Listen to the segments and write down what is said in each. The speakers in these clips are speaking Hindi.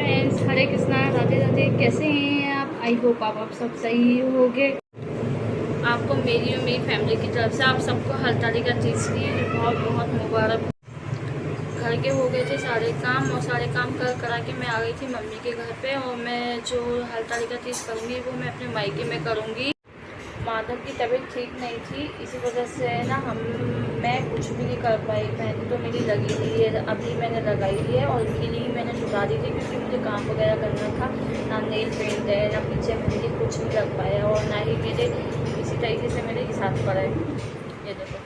फ्रेंड्स, हरे कृष्णा, राधे राधे। कैसे हैं आप? आई होप आप सब सही होंगे। आपको मेरी और मेरी फैमिली की तरफ से आप सबको हरताली का तीज की बहुत बहुत मुबारक। घर के हो गए थे सारे काम, और सारे काम करा के मैं आ गई थी मम्मी के घर पे। और मैं जो हरताली का तीज करूँगी वो मैं अपने मायके में करूँगी। माधव की तबीयत ठीक नहीं थी, इसी वजह से ना मैं कुछ भी नहीं कर पाई। मेहंदी तो मेरी लगी हुई है, अभी मैंने लगाई है और खिली मैंने छुटा दी थी क्योंकि मुझे काम वगैरह करना था। ना नेल पेंट है, ना पीछे मेहंदी, कुछ नहीं लग पाया। और ना ही मेरे इसी तरीके से मेरे हिसाब पर है, ये देखो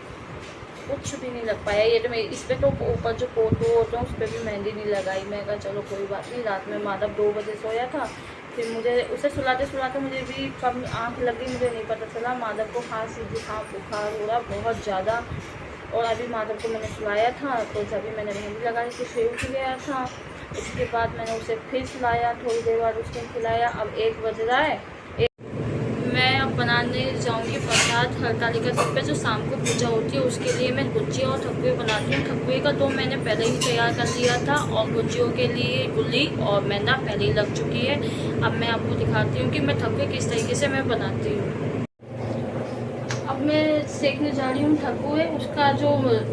कुछ भी नहीं लग पाया। ये तो मैं इस पर तो ऊपर जो फोटो होता है उस पर भी मेहंदी नहीं लगाई। मैं कहा चलो कोई बात नहीं। रात में माधव 2 बजे सोया था, फिर मुझे उसे सुलाते सुलाते मुझे भी कब आँख लगी मुझे नहीं पता चला। माधव को खांसी जुकाम बुखार हो रहा बहुत ज़्यादा। और अभी माधव को मैंने सुलाया था तो जब भी मैंने मेहंदी लगाई तो फिर उठ गया था। उसके बाद मैंने उसे फिर सुलाया, थोड़ी देर बाद उसने खिलाया। अब 1 बज रहा है। मैं अब बनाने जाऊंगी प्रसाद हरताली का दिन पे जो शाम को पूजा होती है उसके लिए मैं गुजिया और ठकुए बनाती हूँ। ठकुए का तो मैंने पहले ही तैयार कर लिया था और गुजियों के लिए गुली और मैदा पहले ही लग चुकी है। अब मैं आपको दिखाती हूँ कि मैं ठकुए किस तरीके से मैं बनाती हूँ। अब मैं सेकने जा रही हूँ ठकुए। उसका जो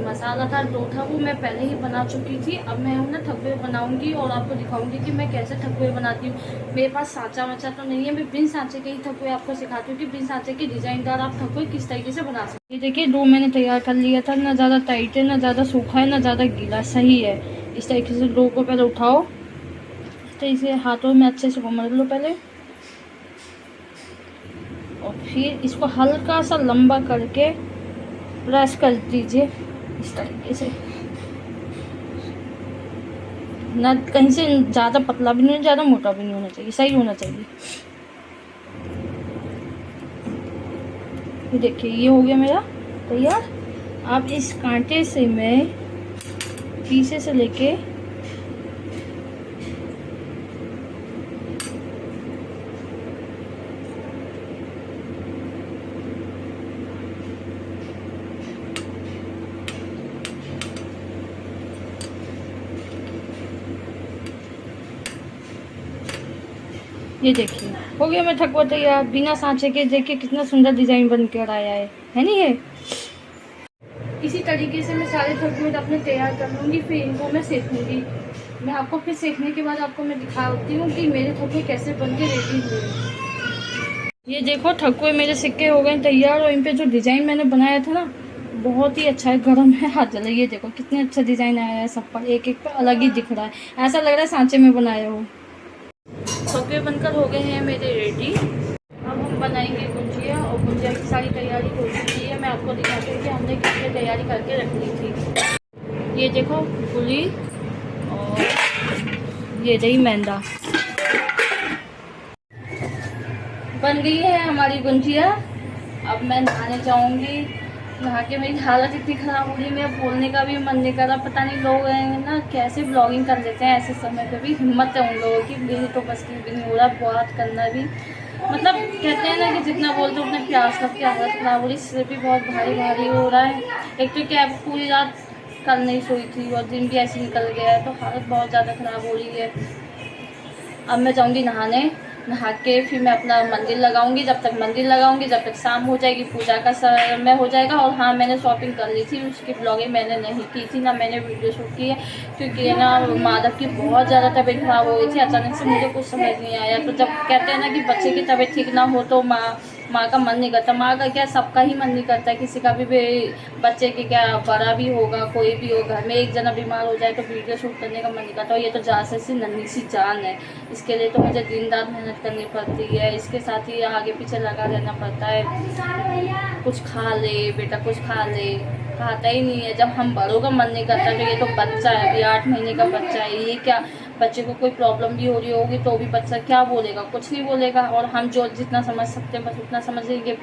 मसाला था डो था वो मैं पहले ही बना चुकी थी। अब मैं ना ठकुए बनाऊंगी और आपको दिखाऊंगी कि मैं कैसे ठकुए बनाती हूँ। मेरे पास सांचा वाचा तो नहीं है, मैं बिन सांचे के ही ठकुए आपको सिखाती हूँ कि बिन सांचे के डिजाइनदार आप ठकुए किस तरीके से बना सकते हैं। देखिए डो मैंने तैयार कर लिया था, ना ज़्यादा टाइट है, ना ज़्यादा सूखा है, ना ज़्यादा गीला, सही है। इस तरीके से डो को पहले उठाओ, इस तरीके से हाथों में अच्छे से घुमा लो पहले, और फिर इसको हल्का सा लंबा करके प्रेस कर दीजिए इस तरीके से। ना कहीं से ज़्यादा पतला भी नहीं, ज़्यादा मोटा भी नहीं होना चाहिए, सही होना चाहिए। ये देखिए ये हो गया मेरा तैयार। अब इस कांटे से मैं पीछे से लेके ये देखिए हो गया मैं ठकुआ तैयार बिना सांचे के। देखिए कितना सुंदर डिजाइन बन कर आया है नहीं? ये इसी तरीके से मैं सारे ठकुए अपने तैयार कर लूँगी, फिर इनको मैं सेकूँगी। मैं आपको फिर सेकने के बाद आपको मैं दिखाती हूँ कि मेरे ठकुए कैसे बन के रेडी हुए। ये देखो ठकुए मेरे सिक्के हो गए तैयार, और इन पे जो डिज़ाइन मैंने बनाया था ना बहुत ही अच्छा है, गर्म है, हाथ जला। ये देखो कितने अच्छा डिज़ाइन आया है, सब पर एक एक पर अलग ही दिख रहा है, ऐसा लग रहा है सांचे में बनाया हो। ठकुए बनकर हो गए हैं मेरे रेडी। अब हम बनाएंगे गुजिया, और गुजिया की सारी तैयारी हो चुकी है। मैं आपको दिखाती हूँ कि हमने कितनी तैयारी करके रख ली थी। ये देखो गुली, और ये रही मैदा। बन गई है हमारी गुजिया। अब मैं नहाने जाऊँगी। नहा के मेरी हालत इतनी ख़राब हो रही है, मेरा बोलने का भी मन नहीं कर रहा। पता नहीं लोग हैं ना कैसे ब्लॉगिंग कर लेते हैं ऐसे समय पे भी। हिम्मत है उन लोगों की, मेरी तो बस की भी नहीं हो रहा बात करना भी। मतलब कहते हैं ना कि जितना बोलते हो उतना प्यास करके हालत ख़राब हो रही, इससे भी बहुत भारी भारी हो रहा है। एक तो क्या पूरी रात कल नहीं सोई थी और दिन भी ऐसे निकल गया है, तो हालत बहुत ज़्यादा ख़राब हो रही है। अब मैं जाऊँगी नहाने, नहा के फिर मैं अपना मंदिर लगाऊंगी। जब तक मंदिर लगाऊंगी जब तक शाम हो जाएगी, पूजा का समय हो जाएगा। और हाँ मैंने शॉपिंग कर ली थी, उसकी ब्लॉगिंग मैंने नहीं की थी, ना मैंने वीडियो शूट की है, क्योंकि ना माधव की बहुत ज़्यादा तबीयत खराब हो गई थी अचानक से, मुझे कुछ समझ नहीं आया। तो जब कहते हैं ना कि बच्चे की तबीयत ठीक ना हो तो माँ का मन नहीं करता। माँ का क्या, सबका ही मन नहीं करता, किसी का भी बच्चे के क्या, बड़ा भी होगा कोई भी हो, घर में एक जना बीमार हो जाए तो वीडियो शूट करने का मन नहीं करता। और ये तो जान से नन्ही सी जान है, इसके लिए तो मुझे दिन रात मेहनत करनी पड़ती है। इसके साथ ही आगे पीछे लगा रहना पड़ता है। कुछ खा ले बेटा, कुछ खा ले, खाता ही नहीं है। जब हम बड़ों का मन नहीं करता तो ये तो बच्चा है, अभी 8 महीने का बच्चा है, ये क्या, बच्चे को कोई प्रॉब्लम भी हो रही होगी तो भी बच्चा क्या बोलेगा, कुछ नहीं बोलेगा। और हम जो जितना समझ सकते हैं बस उतना समझ लेंगे।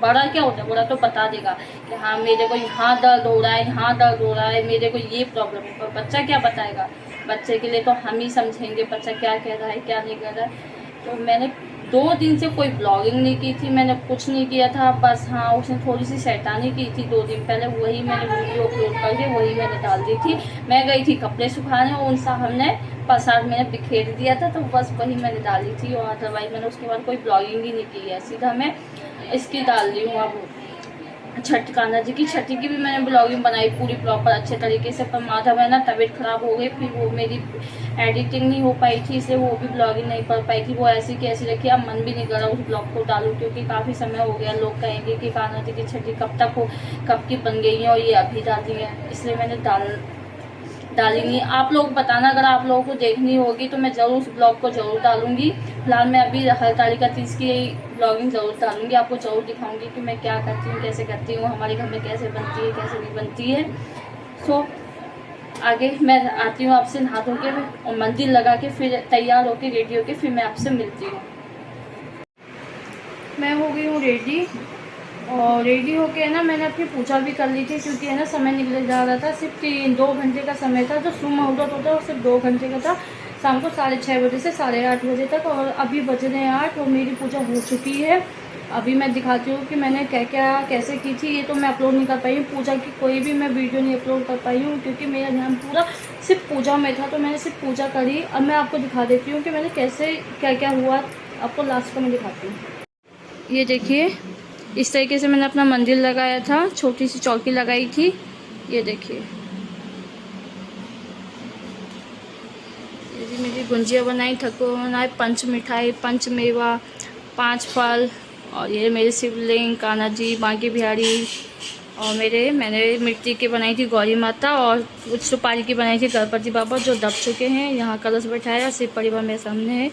बड़ा क्या होता है, बड़ा तो बता देगा कि हाँ मेरे को यहाँ दर्द हो रहा है, यहाँ दर्द हो रहा है, मेरे को ये प्रॉब्लम है। पर बच्चा क्या बताएगा, बच्चे के लिए तो हम ही समझेंगे बच्चा क्या कह रहा है क्या नहीं कह रहा है। तो मैंने 2 दिन से कोई ब्लॉगिंग नहीं की थी, मैंने कुछ नहीं किया था। बस हाँ उसने थोड़ी सी शैतानी की थी 2 दिन पहले, वही मैंने वीडियो अपलोड करके वही मैंने डाल दी थी। मैं गई थी कपड़े सुखाने और उनसे हमने प्रसाद मैंने बिखेर दिया था, तो बस वही मैंने डाली थी। और अदरवाइज मैंने उसके बाद कोई ब्लॉगिंग ही नहीं की है, सीधा मैं इसकी डाल रही हूँ अब छठ कान्हा जी की। छठी की भी मैंने ब्लॉगिंग बनाई पूरी प्रॉपर अच्छे तरीके से, पर माधव है ना तबीयत ख़राब हो गई, फिर वो मेरी एडिटिंग नहीं हो पाई थी, इसलिए वो भी ब्लॉगिंग नहीं कर पाई थी। वो ऐसी की ऐसी रखी, अब मन भी नहीं कर रहा उस ब्लॉग को डालूँ, क्योंकि काफ़ी समय हो गया। लोग कहेंगे कि कान्हा जी की छठी कब तक हो, कब की बन गई है और ये अभी डाली है, इसलिए मैंने डाली नहीं। आप लोग बताना, अगर आप लोगों को देखनी होगी तो मैं ज़रूर उस ब्लॉग को ज़रूर डालूंगी। फिलहाल मैं अभी हरतालिका तीज की ब्लॉगिंग ज़रूर डालूंगी, आपको ज़रूर दिखाऊंगी कि मैं क्या करती हूँ, कैसे करती हूँ, हमारे घर में कैसे बनती है, कैसे नहीं बनती है। सो आगे मैं आती हूँ आपसे नहा धो के और मंदिर लगा के, फिर तैयार होके रेडी होके फिर मैं आपसे मिलती हूँ। मैं हो गई हूँ रेडी, और रेडी होके ना मैंने अपनी पूजा भी कर ली थी, क्योंकि है ना समय निकल जा रहा था। सिर्फ 2 घंटे का समय था, जो सुबह मुहूर्त होता है वो सिर्फ 2 घंटे का था, शाम को 6:30 बजे से 8:30 बजे तक। और अभी बज रहे हैं 8 और मेरी पूजा हो चुकी है। अभी मैं दिखाती हूँ कि मैंने क्या क्या कैसे की थी। ये तो मैं अपलोड नहीं कर पाई हूँ, पूजा की कोई भी मैं वीडियो नहीं अपलोड कर पाई हूँ, क्योंकि मेरा ध्यान पूरा सिर्फ पूजा में था। तो मैंने सिर्फ पूजा करी। अब मैं आपको दिखा देती हूँ कि मैंने कैसे क्या क्या हुआ, आपको लास्ट को मैं दिखाती हूँ। ये देखिए, इस तरीके से मैंने अपना मंदिर लगाया था, छोटी सी चौकी लगाई थी। ये देखिए, ये जी मेरी गुंजिया बनाई, ठकुआ बनाए, पंच मिठाई, पंच मेवा, 5 फल, और ये मेरे शिवलिंग, कान्हा जी, बांके बिहारी, और मैंने मिट्टी की बनाई थी गौरी माता, और कुछ सुपारी की बनाई थी गणपति बाबा जो दब चुके हैं। यहाँ कलश बैठाया, शिव परिवार मेरे सामने है।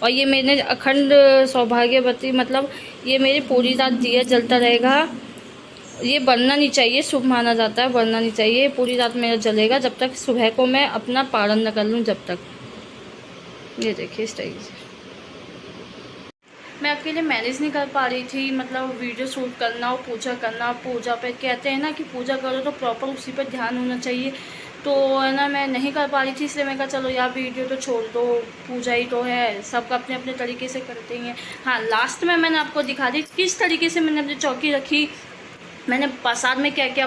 और ये मैंने अखंड सौभाग्यवती, मतलब ये मेरी पूरी रात दिया जलता रहेगा। ये बनना नहीं चाहिए, शुभ माना जाता है, बनना नहीं चाहिए। पूरी रात मेरा जलेगा जब तक सुबह को मैं अपना पारण न कर लूँ, जब तक। ये देखिए इस तरीके से मैं अकेले मैनेज नहीं कर पा रही थी, मतलब वीडियो शूट करना और पूजा करना। पूजा पे कहते हैं ना कि पूजा करो तो प्रॉपर उसी पर ध्यान होना चाहिए, तो है ना मैं नहीं कर पा रही थी, इसलिए मैं कहा चलो यार वीडियो तो छोड़ दो, पूजा ही तो है, सबका अपने अपने तरीके से करते हैं। हाँ, लास्ट में मैंने आपको दिखा दी किस तरीके से मैंने अपनी चौकी रखी, मैंने प्रसाद में क्या क्या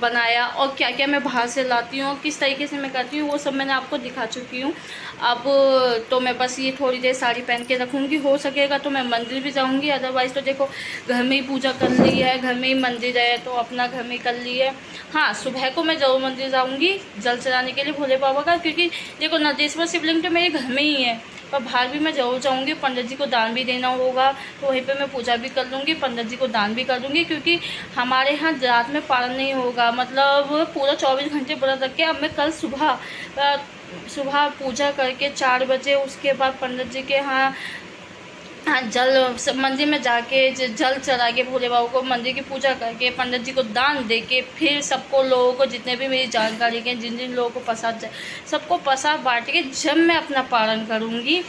बनाया और क्या क्या मैं बाहर से लाती हूँ, किस तरीके से मैं करती हूँ, वो सब मैंने आपको दिखा चुकी हूँ। अब तो मैं बस ये थोड़ी देर साड़ी पहन के रखूँगी, हो सकेगा तो मैं मंदिर भी जाऊँगी, अदरवाइज़ तो देखो घर में ही पूजा कर ली है, घर में ही मंदिर है तो अपना घर में ही कर ली है। हाँ, सुबह को मैं जरूर मंदिर जाऊँगी जल चढ़ाने के लिए भोले बाबा का, क्योंकि देखो नदेश्वर शिवलिंग तो मेरे घर में ही है, पर बाहर भी मैं जरूर जाऊँगी। पंडित जी को दान भी देना होगा तो वहीं पे मैं पूजा भी कर लूँगी, पंडित जी को दान भी कर दूँगी, क्योंकि हमारे यहाँ रात में पारण नहीं होगा, मतलब पूरा 24 घंटे व्रत रख के। अब मैं कल सुबह पूजा करके 4 बजे, उसके बाद पंडित जी के यहाँ मंदिर में जाके जल चढ़ा के भोले बाबा को मंदिर की पूजा करके पंडित जी को दान दे के, फिर सबको लोगों को जितने भी मेरी जानकारी के जिन जिन लोगों को प्रसाद सबको प्रसाद बांट के जब मैं अपना पारण करूँगी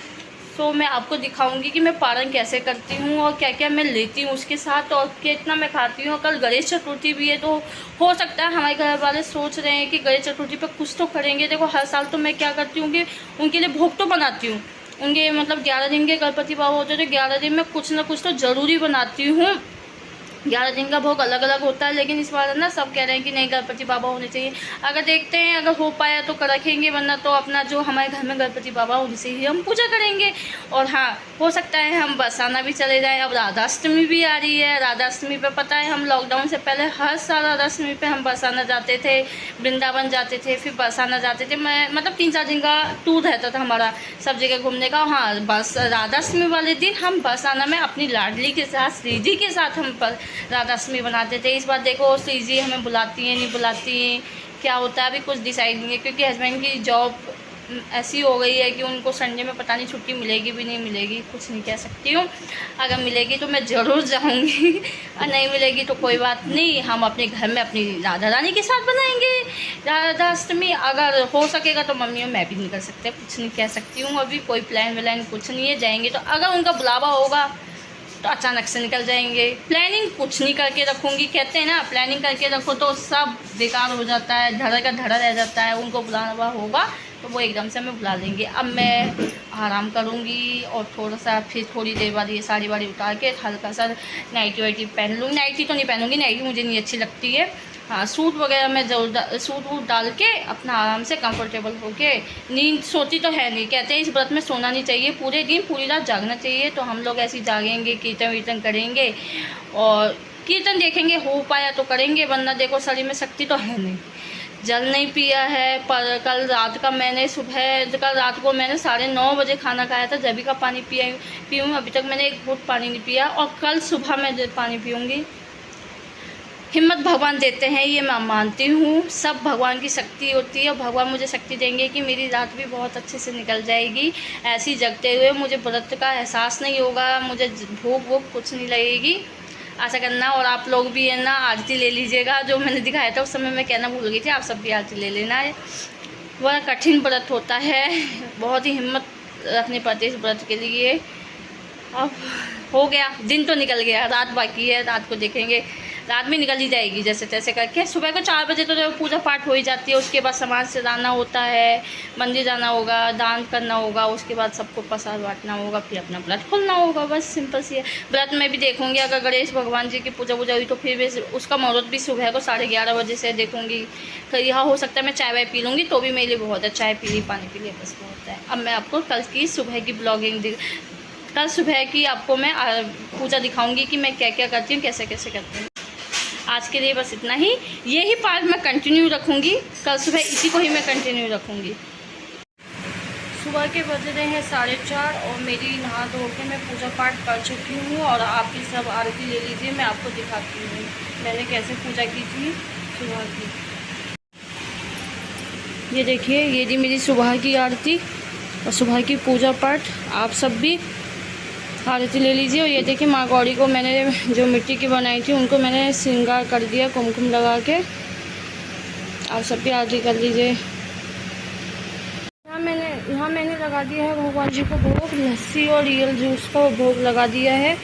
तो मैं आपको दिखाऊंगी कि मैं पारण कैसे करती हूँ और क्या क्या मैं लेती हूँ उसके साथ, और कितना मैं खाती हूँ। कल गणेश चतुर्थी भी है, तो हो सकता है हमारे घर वाले सोच रहे हैं कि गणेश चतुर्थी पर कुछ तो करेंगे। देखो हर साल तो मैं क्या करती हूँ कि उनके लिए भोग तो बनाती हूँ, उनके मतलब 11 दिन के गणपति बाबा होते हैं तो 11 दिन में कुछ ना कुछ तो ज़रूरी बनाती हूँ। 11 दिन का भोग अलग अलग होता है, लेकिन इस बार ना सब कह रहे हैं कि नहीं गणपति बाबा होने चाहिए। अगर देखते हैं अगर हो पाया तो रखेंगे, वरना तो अपना जो हमारे घर में गणपति बाबा उनसे ही हम पूजा करेंगे। और हाँ, हो सकता है हम बरसाना भी चले जाएँ। अब राधाष्टमी भी आ रही है, राधाष्टमी पे पता है हम लॉकडाउन से पहले हर साल राधाष्टमी पे हम बरसाना जाते थे, वृंदावन जाते थे, फिर बरसाना जाते थे। मैं मतलब 3-4 दिन का टूर रहता था हमारा सब जगह घूमने का। हाँ, बस राधाष्टमी वाले दिन हम बरसाना में अपनी लाडली के साथ श्री जी के साथ हम राधाष्टमी बनाते थे। इस बार देखो श्री जी हमें बुलाती हैं नहीं बुलाती हैं, क्या होता है अभी कुछ डिसाइड नहीं है, क्योंकि हस्बैंड की जॉब ऐसी हो गई है कि उनको संडे में पता नहीं छुट्टी मिलेगी भी नहीं मिलेगी, कुछ नहीं कह सकती हूँ। अगर मिलेगी तो मैं ज़रूर जाऊँगी और नहीं मिलेगी तो कोई बात नहीं, हम अपने घर में अपनी राधा रानी के साथ बनाएंगे राधाष्टमी। अगर हो सकेगा तो मम्मी और मैं भी नहीं कर सकते, कुछ नहीं कह सकती हूँ, अभी कोई प्लान व्लान कुछ नहीं है। जाएंगे तो अगर उनका बुलावा होगा तो अचानक से निकल जाएंगे, प्लानिंग कुछ नहीं करके रखूँगी। कहते हैं ना प्लानिंग करके रखो तो सब बेकार हो जाता है, धड़ा का धड़ा रह जाता है। उनको बुलावा होगा तो वो एकदम से हमें बुला देंगे। अब मैं आराम करूँगी और थोड़ा सा फिर थोड़ी देर बाद ये साड़ी वाड़ी उतार के हल्का सा नाइटी वाइटी पहन लूँगी। नाइटी तो नहीं पहनूँगी, नाइटी मुझे नहीं अच्छी लगती है, हाँ, सूट वगैरह में जरूर सूट वूट डाल के अपना आराम से कंफर्टेबल होके, नींद सोती तो है नहीं, कहते हैं इस व्रत में सोना नहीं चाहिए, पूरे दिन पूरी रात जागना चाहिए। तो हम लोग ऐसे ही जागेंगे, कीर्तन वीर्तन करेंगे और कीर्तन देखेंगे, हो पाया तो करेंगे, वरना देखो शरीर में शक्ति तो है नहीं। जल नहीं पिया है, पर कल रात को मैंने 9:30 बजे खाना खाया था, जब का पानी पीऊँ। अभी तक मैंने एक घूंट पानी नहीं पिया और कल सुबह मैं पानी पीऊँगी। हिम्मत भगवान देते हैं, ये मैं मानती हूँ। सब भगवान की शक्ति होती है और भगवान मुझे शक्ति देंगे कि मेरी रात भी बहुत अच्छे से निकल जाएगी। ऐसे ही जगते हुए मुझे व्रत का एहसास नहीं होगा, मुझे भूख वूख कुछ नहीं लगेगी। ऐसा करना। और आप लोग भी है ना आरती ले लीजिएगा, जो मैंने दिखाया था उस समय मैं कहना भूल गई थी, आप सब भी आरती ले लेना है। बड़ा कठिन व्रत होता है, बहुत ही हिम्मत रखनी पड़ती है इस व्रत के लिए। अब हो गया, दिन तो निकल गया, रात बाकी है, रात को देखेंगे, रात में निकल ही जाएगी जैसे तैसे करके। सुबह को 4 बजे तो पूजा पाठ हो ही जाती है, उसके बाद समाज से जाना होता है, मंदिर जाना होगा, दान करना होगा, उसके बाद सबको प्रसाद बांटना होगा, फिर अपना व्रत खोलना होगा, बस सिंपल सी है। व्रत में भी देखूंगी अगर गणेश भगवान जी की पूजा वूजा हुई तो फिर भी उसका मुहूर्त भी सुबह को 11:30 बजे से देखूंगी। कहीं हाँ हो सकता है मैं चाय वाय पी लूँगी तो भी मेरे लिए बहुत है, चाय पी ली, पानी पी लिया, बस बहुत है। अब मैं आपको कल की सुबह की ब्लॉगिंग कल सुबह की आपको मैं पूजा दिखाऊंगी कि मैं क्या क्या करती हूँ, कैसे कैसे करती हूँ। आज के लिए बस इतना ही, यही पार्ट मैं कंटिन्यू रखूँगी, कल सुबह इसी को ही मैं कंटिन्यू रखूँगी। सुबह के बज रहे हैं 4:30 और मेरी नहा धो के मैं पूजा पाठ कर चुकी हूँ और आप भी सब आरती ले लीजिए, मैं आपको दिखाती हूँ मैंने कैसे पूजा की थी सुबह की। ये देखिए, ये थी मेरी सुबह की आरती और सुबह की पूजा पाठ। आप सब भी आरती ले लीजिए। और ये देखिए माँ गौरी को मैंने जो मिट्टी की बनाई थी उनको मैंने श्रृंगार कर दिया कुमकुम लगा के। आप सब भी आरती कर लीजिए। यहाँ मैंने लगा दिया है भगवान जी को भोग, लस्सी और रियल जूस का भोग लगा दिया है।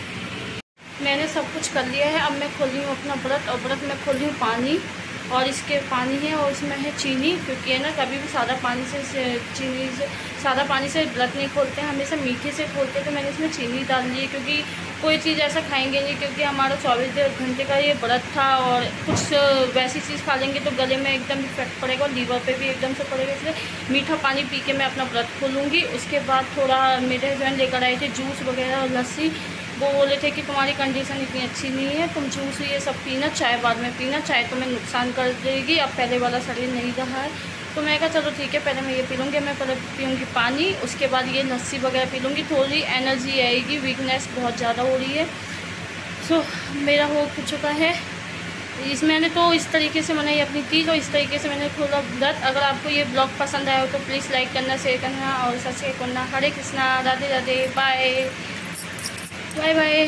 मैंने सब कुछ कर लिया है। अब मैं खोल रही हूँ अपना व्रत, और व्रत में खोल रही हूँ पानी, और इसके पानी है और इसमें है चीनी, क्योंकि है ना कभी भी सादा पानी से चीनी से सादा पानी से व्रत नहीं खोलते हैं, हमेशा मीठे से खोलते हैं। तो मैंने इसमें चीनी डाल दी है, क्योंकि कोई चीज़ ऐसा खाएंगे नहीं, क्योंकि हमारा 24 घंटे का ये व्रत था और कुछ वैसी चीज़ खा लेंगे तो गले में एकदम इफेक्ट पड़ेगा और लीवर पे भी एकदम से पड़ेगा, इसलिए मीठा पानी पी के मैं अपना व्रत खोलूँगी। उसके बाद थोड़ा मेरे हस्बैंड लेकर आए थे जूस वगैरह और लस्सी। वो बोले थे कि तुम्हारी कंडीशन इतनी अच्छी नहीं है, तुम जूस ये सब पीना, चाय बाद में पीना, चाय तुम्हें नुकसान कर देगी, अब पहले वाला शरीर नहीं रहा है। तो मैं कहा चलो ठीक है, पहले मैं ये पी लूँगी। मैं पहले पीऊँगी पानी, उसके बाद ये लस्सी वगैरह पी लूँगी, थोड़ी एनर्जी आएगी, वीकनेस बहुत ज़्यादा हो रही है। सो मेरा हो चुका है मैंने तो इस तरीके से मैंने अपनी चीज़ और इस तरीके से मैंने खोला व्रत। अगर आपको ये ब्लॉग पसंद आया हो तो प्लीज़ लाइक करना, शेयर करना और सब्सक्राइब करना। Hare Krishna, Radhe Radhe, bye bye bye.